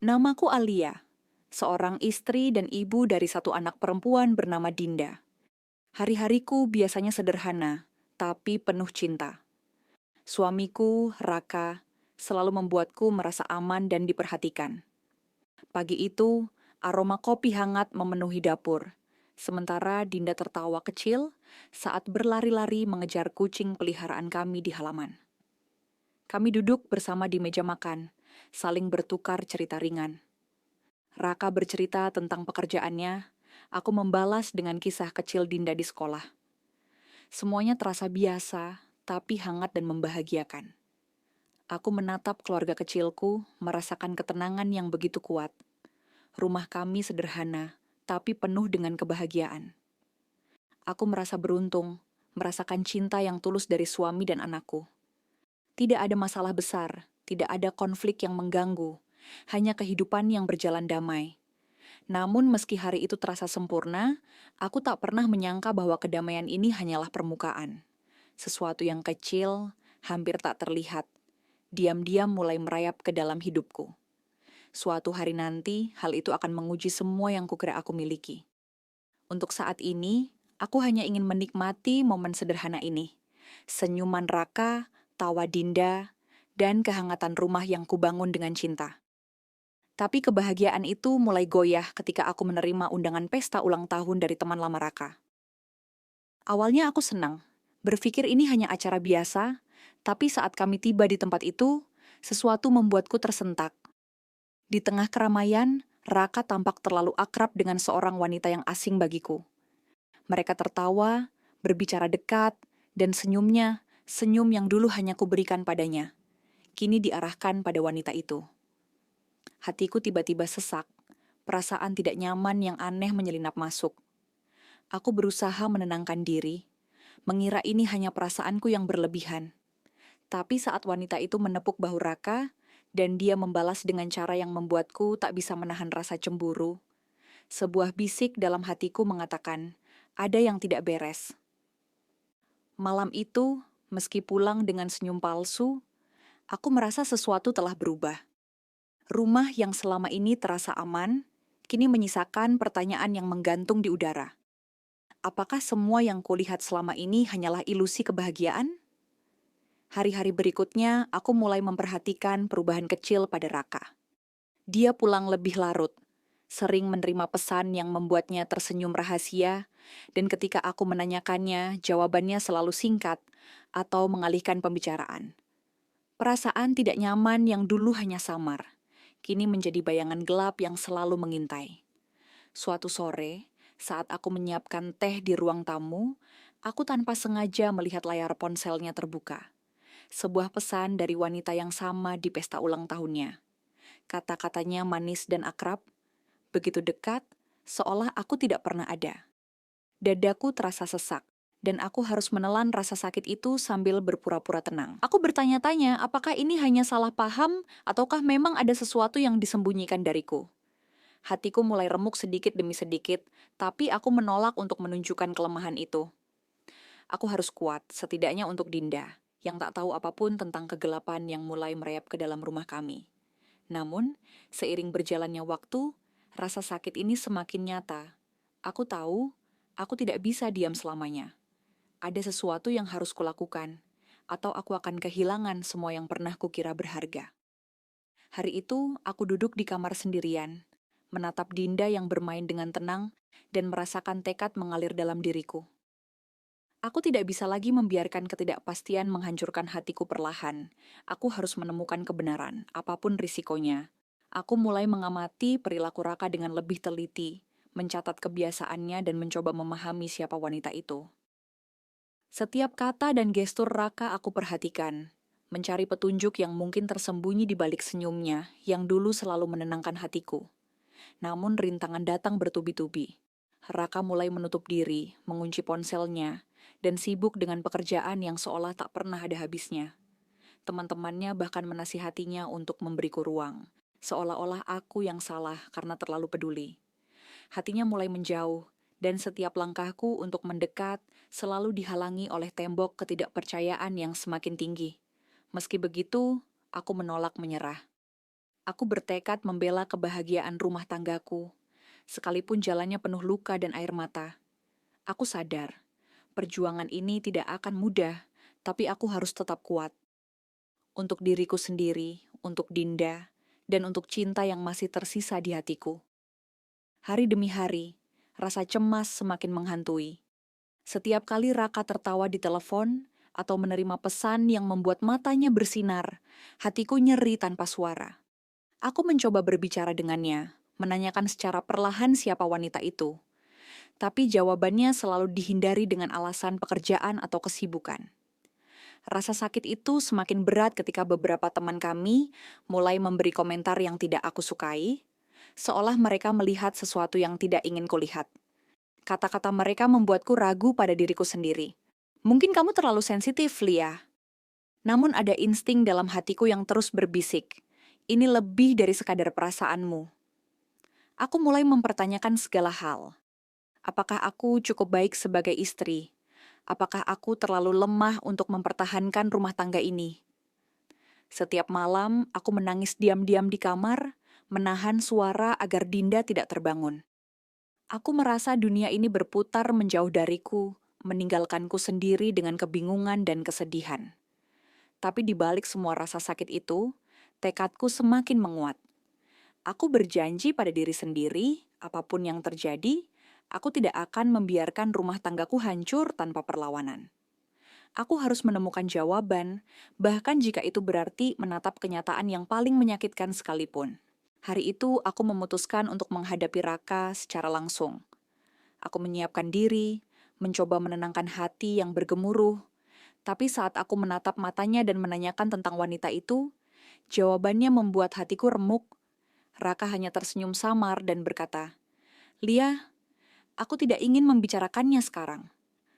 Namaku Alia, seorang istri dan ibu dari satu anak perempuan bernama Dinda. Hari-hariku biasanya sederhana, tapi penuh cinta. Suamiku, Raka, selalu membuatku merasa aman dan diperhatikan. Pagi itu, aroma kopi hangat memenuhi dapur, sementara Dinda tertawa kecil saat berlari-lari mengejar kucing peliharaan kami di halaman. Kami duduk bersama di meja makan, saling bertukar cerita ringan. Raka bercerita tentang pekerjaannya, aku membalas dengan kisah kecil Dinda di sekolah. Semuanya terasa biasa, tapi hangat dan membahagiakan. Aku menatap keluarga kecilku, merasakan ketenangan yang begitu kuat. Rumah kami sederhana, tapi penuh dengan kebahagiaan. Aku merasa beruntung, merasakan cinta yang tulus dari suami dan anakku. Tidak ada masalah besar, tidak ada konflik yang mengganggu, hanya kehidupan yang berjalan damai. Namun meski hari itu terasa sempurna, aku tak pernah menyangka bahwa kedamaian ini hanyalah permukaan. Sesuatu yang kecil, hampir tak terlihat, diam-diam mulai merayap ke dalam hidupku. Suatu hari nanti, hal itu akan menguji semua yang kukira aku miliki. Untuk saat ini, aku hanya ingin menikmati momen sederhana ini. Senyuman Raka, tawa Dinda, dan kehangatan rumah yang kubangun dengan cinta. Tapi kebahagiaan itu mulai goyah ketika aku menerima undangan pesta ulang tahun dari teman lama Raka. Awalnya aku senang, berpikir ini hanya acara biasa, tapi saat kami tiba di tempat itu, sesuatu membuatku tersentak. Di tengah keramaian, Raka tampak terlalu akrab dengan seorang wanita yang asing bagiku. Mereka tertawa, berbicara dekat, dan senyumnya, senyum yang dulu hanya kuberikan padanya, kini diarahkan pada wanita itu. Hatiku tiba-tiba sesak, perasaan tidak nyaman yang aneh menyelinap masuk. Aku berusaha menenangkan diri, mengira ini hanya perasaanku yang berlebihan. Tapi saat wanita itu menepuk bahu Raka, dan dia membalas dengan cara yang membuatku tak bisa menahan rasa cemburu, sebuah bisik dalam hatiku mengatakan, ada yang tidak beres. Malam itu, meski pulang dengan senyum palsu, aku merasa sesuatu telah berubah. Rumah yang selama ini terasa aman, kini menyisakan pertanyaan yang menggantung di udara. Apakah semua yang kulihat selama ini hanyalah ilusi kebahagiaan? Hari-hari berikutnya, aku mulai memperhatikan perubahan kecil pada Raka. Dia pulang lebih larut, sering menerima pesan yang membuatnya tersenyum rahasia, dan ketika aku menanyakannya, jawabannya selalu singkat atau mengalihkan pembicaraan. Perasaan tidak nyaman yang dulu hanya samar, kini menjadi bayangan gelap yang selalu mengintai. Suatu sore, saat aku menyiapkan teh di ruang tamu, aku tanpa sengaja melihat layar ponselnya terbuka. Sebuah pesan dari wanita yang sama di pesta ulang tahunnya. Kata-katanya manis dan akrab, begitu dekat, seolah aku tidak pernah ada. Dadaku terasa sesak, dan aku harus menelan rasa sakit itu sambil berpura-pura tenang. Aku bertanya-tanya apakah ini hanya salah paham ataukah memang ada sesuatu yang disembunyikan dariku. Hatiku mulai remuk sedikit demi sedikit, tapi aku menolak untuk menunjukkan kelemahan itu. Aku harus kuat, setidaknya untuk Dinda, yang tak tahu apapun tentang kegelapan yang mulai merayap ke dalam rumah kami. Namun, seiring berjalannya waktu, rasa sakit ini semakin nyata. Aku tahu, aku tidak bisa diam selamanya. Ada sesuatu yang harus kulakukan, atau aku akan kehilangan semua yang pernah kukira berharga. Hari itu, aku duduk di kamar sendirian, menatap Dinda yang bermain dengan tenang dan merasakan tekad mengalir dalam diriku. Aku tidak bisa lagi membiarkan ketidakpastian menghancurkan hatiku perlahan. Aku harus menemukan kebenaran, apapun risikonya. Aku mulai mengamati perilaku Raka dengan lebih teliti, mencatat kebiasaannya dan mencoba memahami siapa wanita itu. Setiap kata dan gestur Raka aku perhatikan, mencari petunjuk yang mungkin tersembunyi di balik senyumnya yang dulu selalu menenangkan hatiku. Namun rintangan datang bertubi-tubi. Raka mulai menutup diri, mengunci ponselnya, dan sibuk dengan pekerjaan yang seolah tak pernah ada habisnya. Teman-temannya bahkan menasihatinya untuk memberiku ruang, seolah-olah aku yang salah karena terlalu peduli. Hatinya mulai menjauh, dan setiap langkahku untuk mendekat selalu dihalangi oleh tembok ketidakpercayaan yang semakin tinggi. Meski begitu, aku menolak menyerah. Aku bertekad membela kebahagiaan rumah tanggaku, sekalipun jalannya penuh luka dan air mata. Aku sadar, perjuangan ini tidak akan mudah, tapi aku harus tetap kuat. Untuk diriku sendiri, untuk Dinda, dan untuk cinta yang masih tersisa di hatiku. Hari demi hari, rasa cemas semakin menghantui. Setiap kali Raka tertawa di telepon atau menerima pesan yang membuat matanya bersinar, hatiku nyeri tanpa suara. Aku mencoba berbicara dengannya, menanyakan secara perlahan siapa wanita itu. Tapi jawabannya selalu dihindari dengan alasan pekerjaan atau kesibukan. Rasa sakit itu semakin berat ketika beberapa teman kami mulai memberi komentar yang tidak aku sukai, seolah mereka melihat sesuatu yang tidak ingin kulihat. Kata-kata mereka membuatku ragu pada diriku sendiri. Mungkin kamu terlalu sensitif, Lia. Namun ada insting dalam hatiku yang terus berbisik. Ini lebih dari sekadar perasaanmu. Aku mulai mempertanyakan segala hal. Apakah aku cukup baik sebagai istri? Apakah aku terlalu lemah untuk mempertahankan rumah tangga ini? Setiap malam, aku menangis diam-diam di kamar, menahan suara agar Dinda tidak terbangun. Aku merasa dunia ini berputar menjauh dariku, meninggalkanku sendiri dengan kebingungan dan kesedihan. Tapi di balik semua rasa sakit itu, tekadku semakin menguat. Aku berjanji pada diri sendiri, apapun yang terjadi, aku tidak akan membiarkan rumah tanggaku hancur tanpa perlawanan. Aku harus menemukan jawaban, bahkan jika itu berarti menatap kenyataan yang paling menyakitkan sekalipun. Hari itu aku memutuskan untuk menghadapi Raka secara langsung. Aku menyiapkan diri, mencoba menenangkan hati yang bergemuruh. Tapi saat aku menatap matanya dan menanyakan tentang wanita itu, jawabannya membuat hatiku remuk. Raka hanya tersenyum samar dan berkata, "Lia, aku tidak ingin membicarakannya sekarang."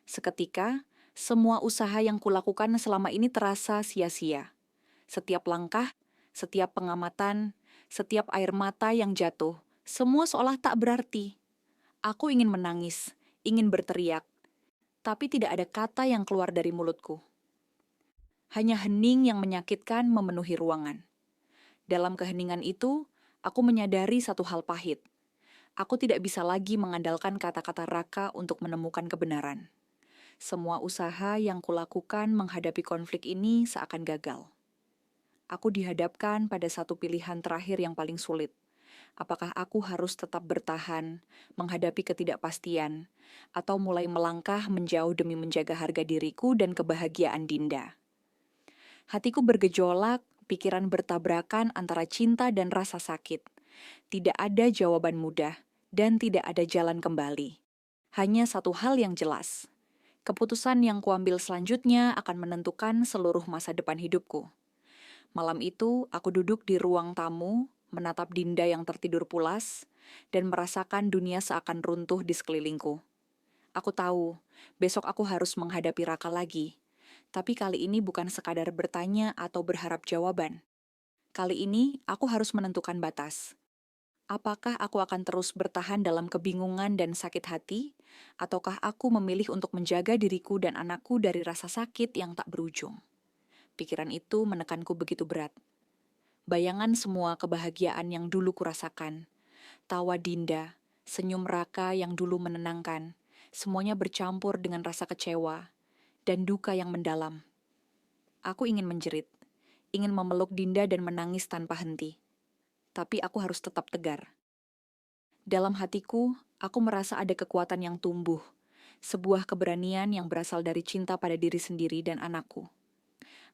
Seketika, semua usaha yang kulakukan selama ini terasa sia-sia. Setiap langkah, setiap pengamatan, setiap air mata yang jatuh, semua seolah tak berarti. Aku ingin menangis, ingin berteriak, tapi tidak ada kata yang keluar dari mulutku. Hanya hening yang menyakitkan memenuhi ruangan. Dalam keheningan itu, aku menyadari satu hal pahit. Aku tidak bisa lagi mengandalkan kata-kata Raka untuk menemukan kebenaran. Semua usaha yang kulakukan menghadapi konflik ini seakan gagal. Aku dihadapkan pada satu pilihan terakhir yang paling sulit. Apakah aku harus tetap bertahan, menghadapi ketidakpastian, atau mulai melangkah menjauh demi menjaga harga diriku dan kebahagiaan Dinda? Hatiku bergejolak, pikiran bertabrakan antara cinta dan rasa sakit. Tidak ada jawaban mudah, dan tidak ada jalan kembali. Hanya satu hal yang jelas. Keputusan yang kuambil selanjutnya akan menentukan seluruh masa depan hidupku. Malam itu, aku duduk di ruang tamu, menatap Dinda yang tertidur pulas, dan merasakan dunia seakan runtuh di sekelilingku. Aku tahu, besok aku harus menghadapi Raka lagi. Tapi kali ini bukan sekadar bertanya atau berharap jawaban. Kali ini, aku harus menentukan batas. Apakah aku akan terus bertahan dalam kebingungan dan sakit hati, ataukah aku memilih untuk menjaga diriku dan anakku dari rasa sakit yang tak berujung? Pikiran itu menekanku begitu berat. Bayangan semua kebahagiaan yang dulu kurasakan, tawa Dinda, senyum Raka yang dulu menenangkan, semuanya bercampur dengan rasa kecewa dan duka yang mendalam. Aku ingin menjerit, ingin memeluk Dinda dan menangis tanpa henti. Tapi aku harus tetap tegar. Dalam hatiku, aku merasa ada kekuatan yang tumbuh, sebuah keberanian yang berasal dari cinta pada diri sendiri dan anakku.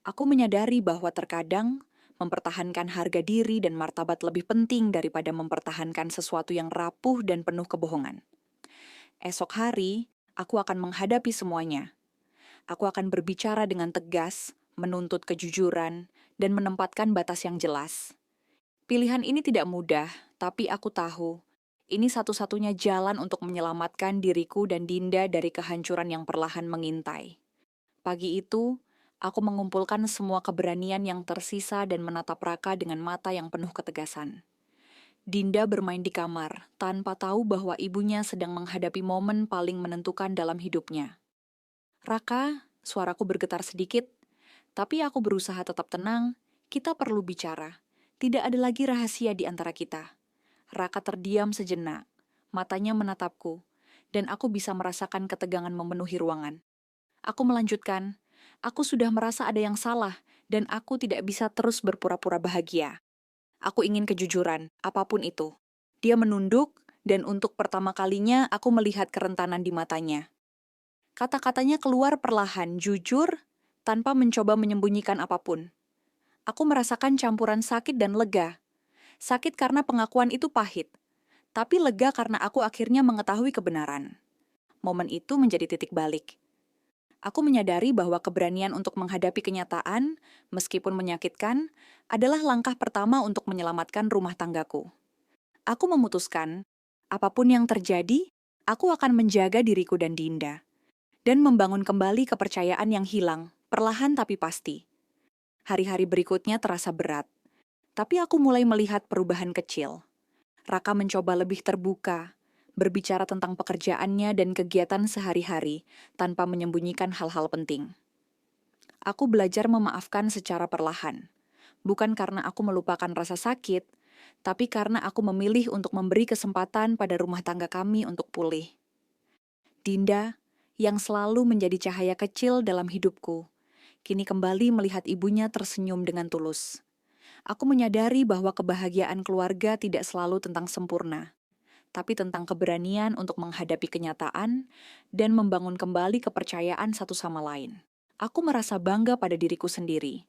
Aku menyadari bahwa terkadang mempertahankan harga diri dan martabat lebih penting daripada mempertahankan sesuatu yang rapuh dan penuh kebohongan. Esok hari, aku akan menghadapi semuanya. Aku akan berbicara dengan tegas, menuntut kejujuran, dan menempatkan batas yang jelas. Pilihan ini tidak mudah, tapi aku tahu ini satu-satunya jalan untuk menyelamatkan diriku dan Dinda dari kehancuran yang perlahan mengintai. Pagi itu, aku mengumpulkan semua keberanian yang tersisa dan menatap Raka dengan mata yang penuh ketegasan. Dinda bermain di kamar, tanpa tahu bahwa ibunya sedang menghadapi momen paling menentukan dalam hidupnya. "Raka," suaraku bergetar sedikit, tapi aku berusaha tetap tenang. "Kita perlu bicara. Tidak ada lagi rahasia di antara kita. Raka terdiam sejenak, matanya menatapku, dan aku bisa merasakan ketegangan memenuhi ruangan. Aku melanjutkan, aku sudah merasa ada yang salah, dan aku tidak bisa terus berpura-pura bahagia. Aku ingin kejujuran, apapun itu. Dia menunduk, dan untuk pertama kalinya aku melihat kerentanan di matanya. Kata-katanya keluar perlahan, jujur, tanpa mencoba menyembunyikan apapun. Aku merasakan campuran sakit dan lega. Sakit karena pengakuan itu pahit, tapi lega karena aku akhirnya mengetahui kebenaran. Momen itu menjadi titik balik. Aku menyadari bahwa keberanian untuk menghadapi kenyataan, meskipun menyakitkan, adalah langkah pertama untuk menyelamatkan rumah tanggaku. Aku memutuskan, apapun yang terjadi, aku akan menjaga diriku dan Dinda, dan membangun kembali kepercayaan yang hilang, perlahan tapi pasti. Hari-hari berikutnya terasa berat, tapi aku mulai melihat perubahan kecil. Raka mencoba lebih terbuka, berbicara tentang pekerjaannya dan kegiatan sehari-hari tanpa menyembunyikan hal-hal penting. Aku belajar memaafkan secara perlahan, bukan karena aku melupakan rasa sakit, tapi karena aku memilih untuk memberi kesempatan pada rumah tangga kami untuk pulih. Dinda, yang selalu menjadi cahaya kecil dalam hidupku, kini kembali melihat ibunya tersenyum dengan tulus. Aku menyadari bahwa kebahagiaan keluarga tidak selalu tentang sempurna, tapi tentang keberanian untuk menghadapi kenyataan dan membangun kembali kepercayaan satu sama lain. Aku merasa bangga pada diriku sendiri,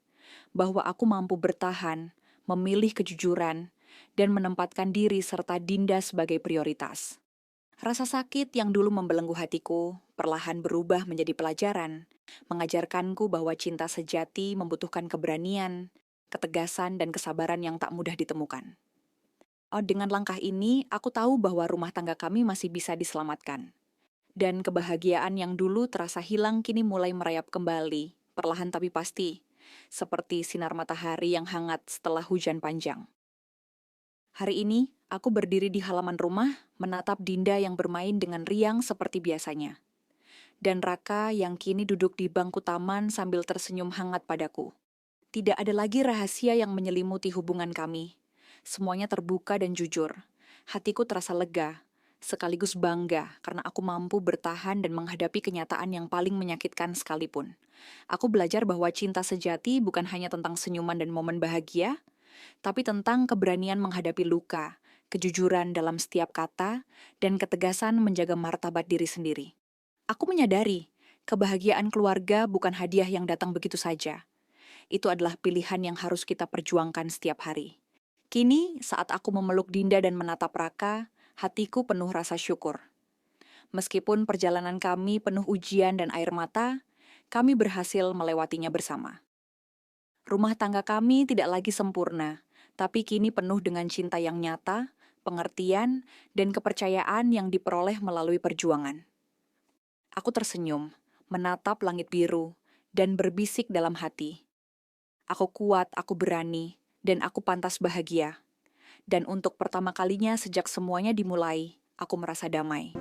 bahwa aku mampu bertahan, memilih kejujuran, dan menempatkan diri serta Dinda sebagai prioritas. Rasa sakit yang dulu membelenggu hatiku perlahan berubah menjadi pelajaran, mengajarkanku bahwa cinta sejati membutuhkan keberanian, ketegasan, dan kesabaran yang tak mudah ditemukan. Dengan langkah ini, aku tahu bahwa rumah tangga kami masih bisa diselamatkan. Dan kebahagiaan yang dulu terasa hilang kini mulai merayap kembali, perlahan tapi pasti, seperti sinar matahari yang hangat setelah hujan panjang. Hari ini, aku berdiri di halaman rumah, menatap Dinda yang bermain dengan riang seperti biasanya. Dan Raka yang kini duduk di bangku taman sambil tersenyum hangat padaku. Tidak ada lagi rahasia yang menyelimuti hubungan kami. Semuanya terbuka dan jujur. Hatiku terasa lega, sekaligus bangga karena aku mampu bertahan dan menghadapi kenyataan yang paling menyakitkan sekalipun. Aku belajar bahwa cinta sejati bukan hanya tentang senyuman dan momen bahagia, tapi tentang keberanian menghadapi luka, kejujuran dalam setiap kata, dan ketegasan menjaga martabat diri sendiri. Aku menyadari, kebahagiaan keluarga bukan hadiah yang datang begitu saja. Itu adalah pilihan yang harus kita perjuangkan setiap hari. Kini, saat aku memeluk Dinda dan menatap Raka, hatiku penuh rasa syukur. Meskipun perjalanan kami penuh ujian dan air mata, kami berhasil melewatinya bersama. Rumah tangga kami tidak lagi sempurna, tapi kini penuh dengan cinta yang nyata, pengertian, dan kepercayaan yang diperoleh melalui perjuangan. Aku tersenyum, menatap langit biru, dan berbisik dalam hati. Aku kuat, aku berani, dan aku pantas bahagia. Dan untuk pertama kalinya sejak semuanya dimulai, aku merasa damai.